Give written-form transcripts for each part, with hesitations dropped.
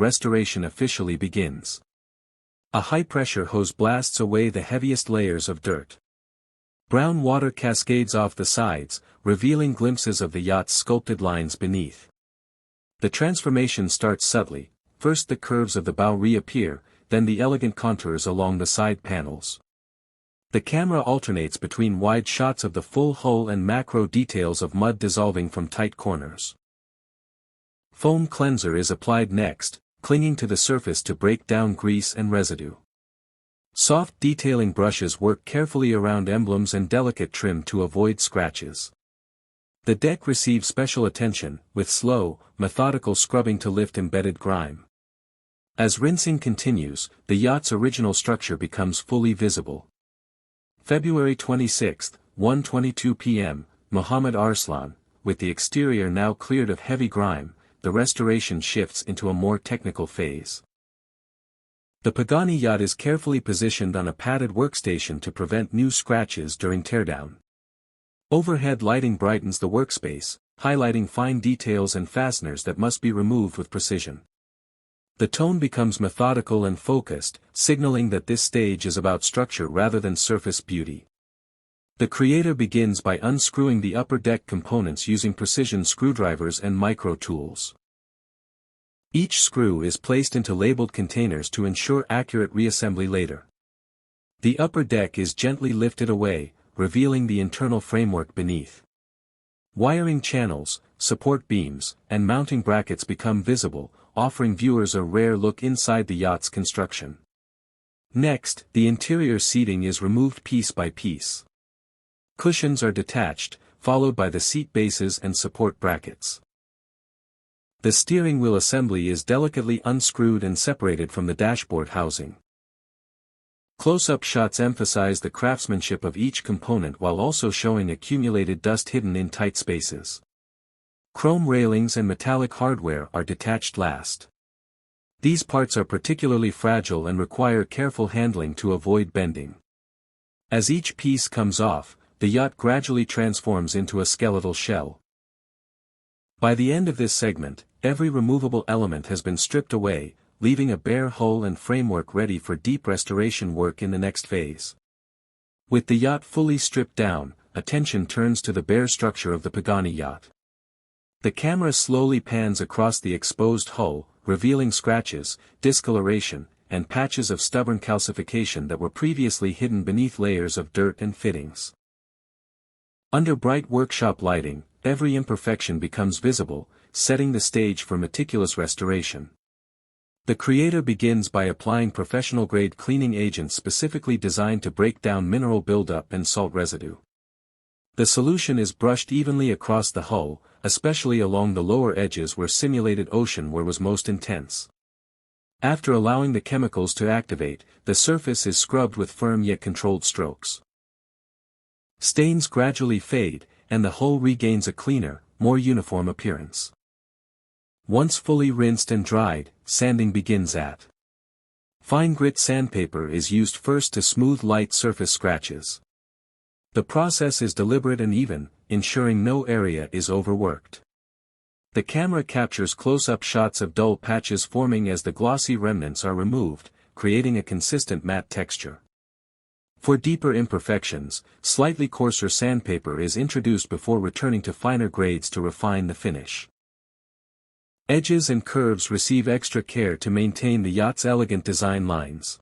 restoration officially begins. A high-pressure hose blasts away the heaviest layers of dirt. Brown water cascades off the sides, revealing glimpses of the yacht's sculpted lines beneath. The transformation starts subtly. First the curves of the bow reappear, then the elegant contours along the side panels. The camera alternates between wide shots of the full hull and macro details of mud dissolving from tight corners. Foam cleanser is applied next, clinging to the surface to break down grease and residue. Soft detailing brushes work carefully around emblems and delicate trim to avoid scratches. The deck receives special attention, with slow, methodical scrubbing to lift embedded grime. As rinsing continues, the yacht's original structure becomes fully visible. February 26, 1:22 p.m., Mohammed Arslan, with the exterior now cleared of heavy grime, the restoration shifts into a more technical phase. The Pagani Yacht is carefully positioned on a padded workstation to prevent new scratches during teardown. Overhead lighting brightens the workspace, highlighting fine details and fasteners that must be removed with precision. The tone becomes methodical and focused, signaling that this stage is about structure rather than surface beauty. The creator begins by unscrewing the upper deck components using precision screwdrivers and micro tools. Each screw is placed into labeled containers to ensure accurate reassembly later. The upper deck is gently lifted away, revealing the internal framework beneath. Wiring channels, support beams, and mounting brackets become visible, offering viewers a rare look inside the yacht's construction. Next, the interior seating is removed piece by piece. Cushions are detached, followed by the seat bases and support brackets. The steering wheel assembly is delicately unscrewed and separated from the dashboard housing. Close-up shots emphasize the craftsmanship of each component while also showing accumulated dust hidden in tight spaces. Chrome railings and metallic hardware are detached last. These parts are particularly fragile and require careful handling to avoid bending. As each piece comes off, the yacht gradually transforms into a skeletal shell. By the end of this segment, every removable element has been stripped away, leaving a bare hull and framework ready for deep restoration work in the next phase. With the yacht fully stripped down, attention turns to the bare structure of the Pagani Yacht. The camera slowly pans across the exposed hull, revealing scratches, discoloration, and patches of stubborn calcification that were previously hidden beneath layers of dirt and fittings. Under bright workshop lighting, every imperfection becomes visible, setting the stage for meticulous restoration. The creator begins by applying professional-grade cleaning agents specifically designed to break down mineral buildup and salt residue. The solution is brushed evenly across the hull, especially along the lower edges where simulated ocean wear was most intense. After allowing the chemicals to activate, the surface is scrubbed with firm yet controlled strokes. Stains gradually fade, and the hull regains a cleaner, more uniform appearance. Once fully rinsed and dried, sanding begins at. Fine grit sandpaper is used first to smooth light surface scratches. The process is deliberate and even, ensuring no area is overworked. The camera captures close-up shots of dull patches forming as the glossy remnants are removed, creating a consistent matte texture. For deeper imperfections, slightly coarser sandpaper is introduced before returning to finer grades to refine the finish. Edges and curves receive extra care to maintain the yacht's elegant design lines.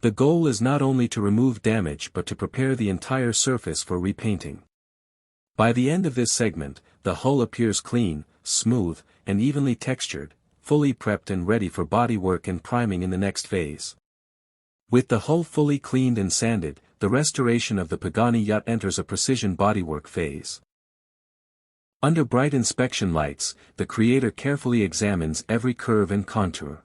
The goal is not only to remove damage but to prepare the entire surface for repainting. By the end of this segment, the hull appears clean, smooth, and evenly textured, fully prepped and ready for bodywork and priming in the next phase. With the hull fully cleaned and sanded, the restoration of the Pagani Yacht enters a precision bodywork phase. Under bright inspection lights, the creator carefully examines every curve and contour.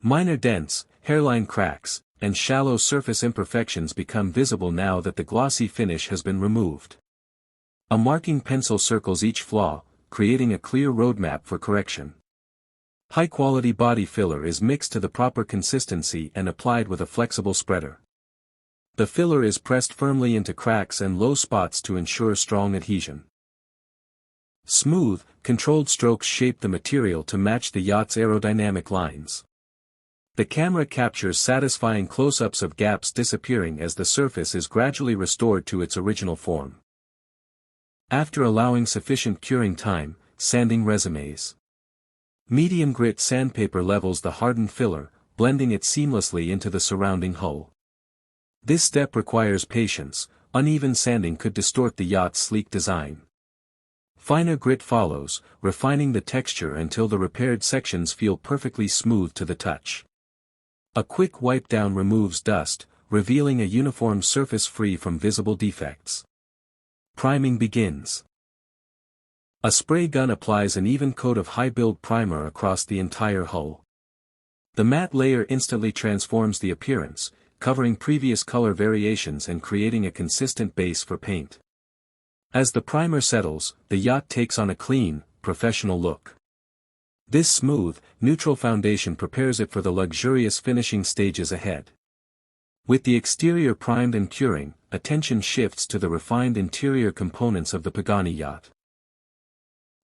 Minor dents, hairline cracks, and shallow surface imperfections become visible now that the glossy finish has been removed. A marking pencil circles each flaw, creating a clear roadmap for correction. High-quality body filler is mixed to the proper consistency and applied with a flexible spreader. The filler is pressed firmly into cracks and low spots to ensure strong adhesion. Smooth, controlled strokes shape the material to match the yacht's aerodynamic lines. The camera captures satisfying close-ups of gaps disappearing as the surface is gradually restored to its original form. After allowing sufficient curing time, sanding resumes. Medium grit sandpaper levels the hardened filler, blending it seamlessly into the surrounding hull. This step requires patience. Uneven sanding could distort the yacht's sleek design. Finer grit follows, refining the texture until the repaired sections feel perfectly smooth to the touch. A quick wipe down removes dust, revealing a uniform surface free from visible defects. Priming begins. A spray gun applies an even coat of high-build primer across the entire hull. The matte layer instantly transforms the appearance, covering previous color variations and creating a consistent base for paint. As the primer settles, the yacht takes on a clean, professional look. This smooth, neutral foundation prepares it for the luxurious finishing stages ahead. With the exterior primed and curing, attention shifts to the refined interior components of the Pagani Yacht.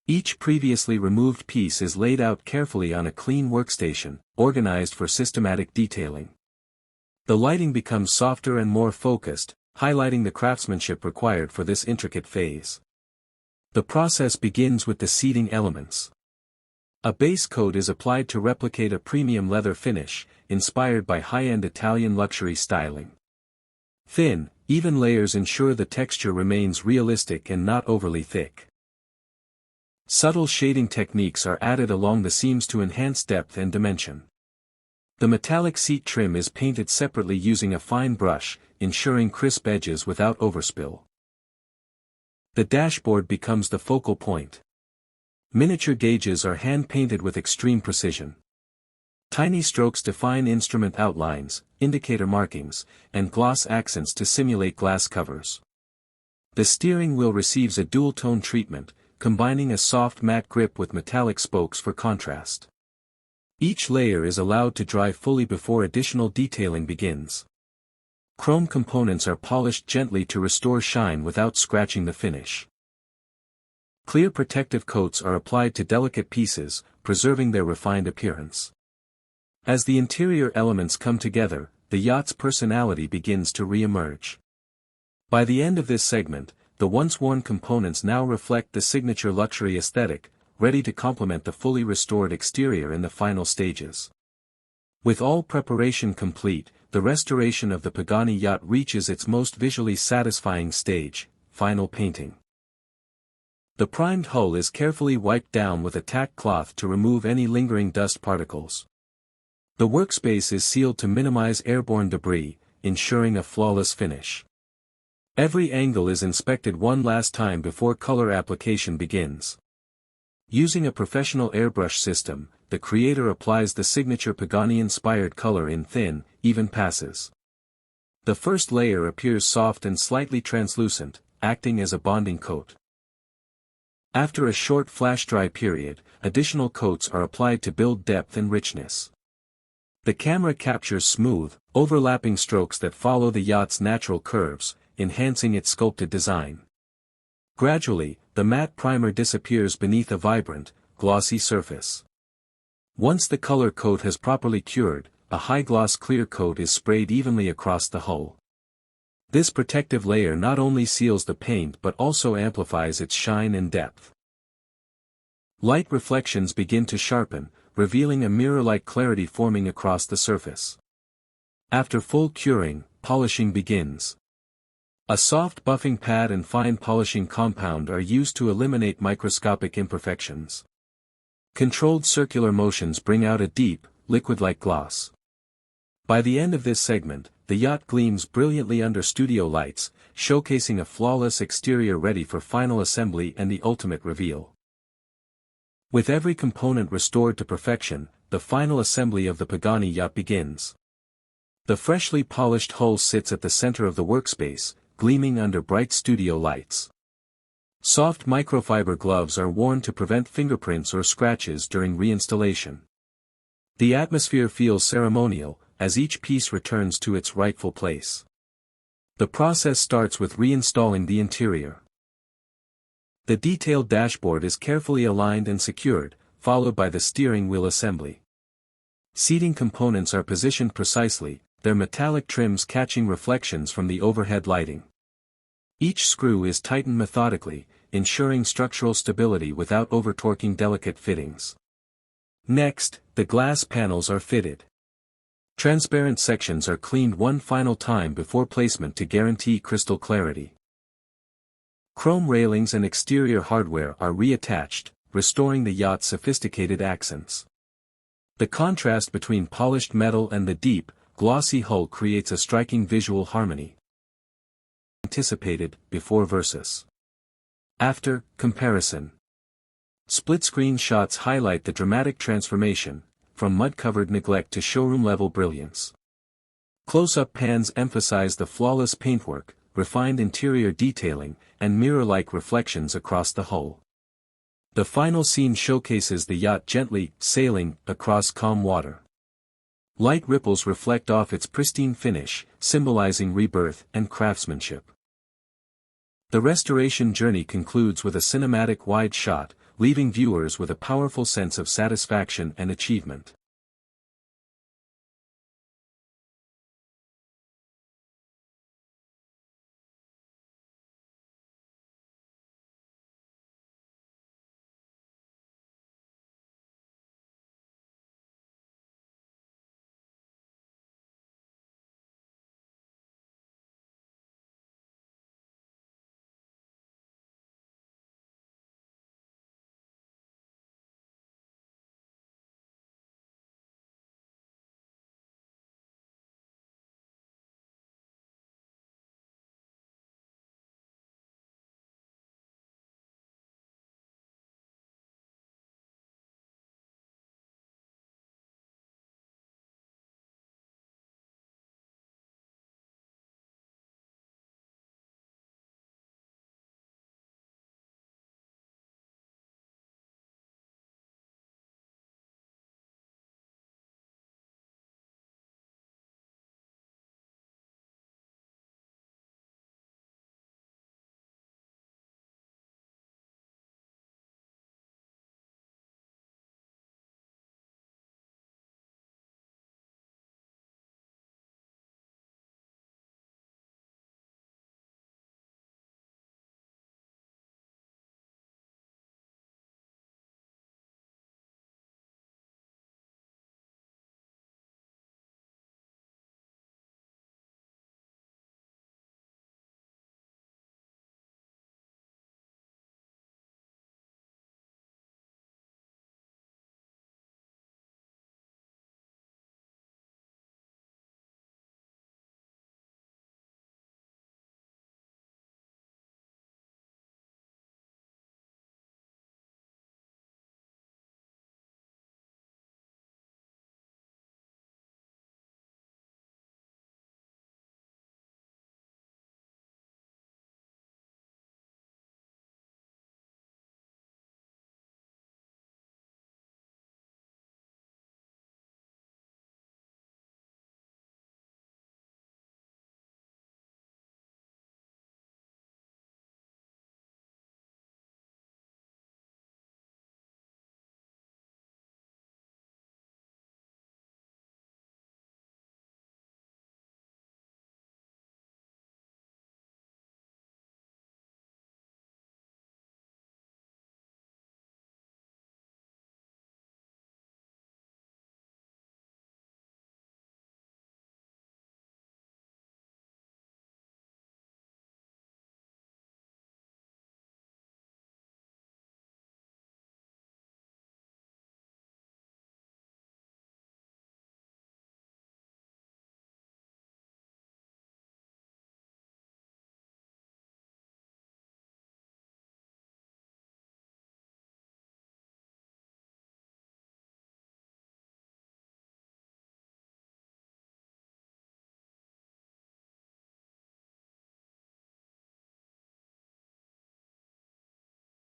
Each previously removed piece is laid out carefully on a clean workstation, organized for systematic detailing. The lighting becomes softer and more focused, highlighting the craftsmanship required for this intricate phase. The process begins with the seating elements. A base coat is applied to replicate a premium leather finish, inspired by high-end Italian luxury styling. Thin, even layers ensure the texture remains realistic and not overly thick. Subtle shading techniques are added along the seams to enhance depth and dimension. The metallic seat trim is painted separately using a fine brush, ensuring crisp edges without overspill. The dashboard becomes the focal point. Miniature gauges are hand-painted with extreme precision. Tiny strokes define instrument outlines, indicator markings, and gloss accents to simulate glass covers. The steering wheel receives a dual-tone treatment, combining a soft matte grip with metallic spokes for contrast. Each layer is allowed to dry fully before additional detailing begins. Chrome components are polished gently to restore shine without scratching the finish. Clear protective coats are applied to delicate pieces, preserving their refined appearance. As the interior elements come together, the yacht's personality begins to re-emerge. By the end of this segment, the once-worn components now reflect the signature luxury aesthetic, ready to complement the fully restored exterior in the final stages. With all preparation complete, the restoration of the Pagani Yacht reaches its most visually satisfying stage, final painting. The primed hull is carefully wiped down with a tack cloth to remove any lingering dust particles. The workspace is sealed to minimize airborne debris, ensuring a flawless finish. Every angle is inspected one last time before color application begins. Using a professional airbrush system, the creator applies the signature Pagani-inspired color in thin, even passes. The first layer appears soft and slightly translucent, acting as a bonding coat. After a short flash-dry period, additional coats are applied to build depth and richness. The camera captures smooth, overlapping strokes that follow the yacht's natural curves, enhancing its sculpted design. Gradually, the matte primer disappears beneath a vibrant, glossy surface. Once the color coat has properly cured, a high-gloss clear coat is sprayed evenly across the hull. This protective layer not only seals the paint but also amplifies its shine and depth. Light reflections begin to sharpen, revealing a mirror-like clarity forming across the surface. After full curing, polishing begins. A soft buffing pad and fine polishing compound are used to eliminate microscopic imperfections. Controlled circular motions bring out a deep, liquid-like gloss. By the end of this segment, the yacht gleams brilliantly under studio lights, showcasing a flawless exterior ready for final assembly and the ultimate reveal. With every component restored to perfection, the final assembly of the Pagani Yacht begins. The freshly polished hull sits at the center of the workspace, gleaming under bright studio lights. Soft microfiber gloves are worn to prevent fingerprints or scratches during reinstallation. The atmosphere feels ceremonial, as each piece returns to its rightful place. The process starts with reinstalling the interior. The detailed dashboard is carefully aligned and secured, followed by the steering wheel assembly. Seating components are positioned precisely, their metallic trims catching reflections from the overhead lighting. Each screw is tightened methodically, ensuring structural stability without over-torquing delicate fittings. Next, the glass panels are fitted. Transparent sections are cleaned one final time before placement to guarantee crystal clarity. Chrome railings and exterior hardware are reattached, restoring the yacht's sophisticated accents. The contrast between polished metal and the deep, glossy hull creates a striking visual harmony. Anticipated, before versus after comparison. Split-screen shots highlight the dramatic transformation, from mud-covered neglect to showroom-level brilliance. Close-up pans emphasize the flawless paintwork, refined interior detailing, and mirror-like reflections across the hull. The final scene showcases the yacht gently sailing across calm water. Light ripples reflect off its pristine finish, symbolizing rebirth and craftsmanship. The restoration journey concludes with a cinematic wide shot, leaving viewers with a powerful sense of satisfaction and achievement.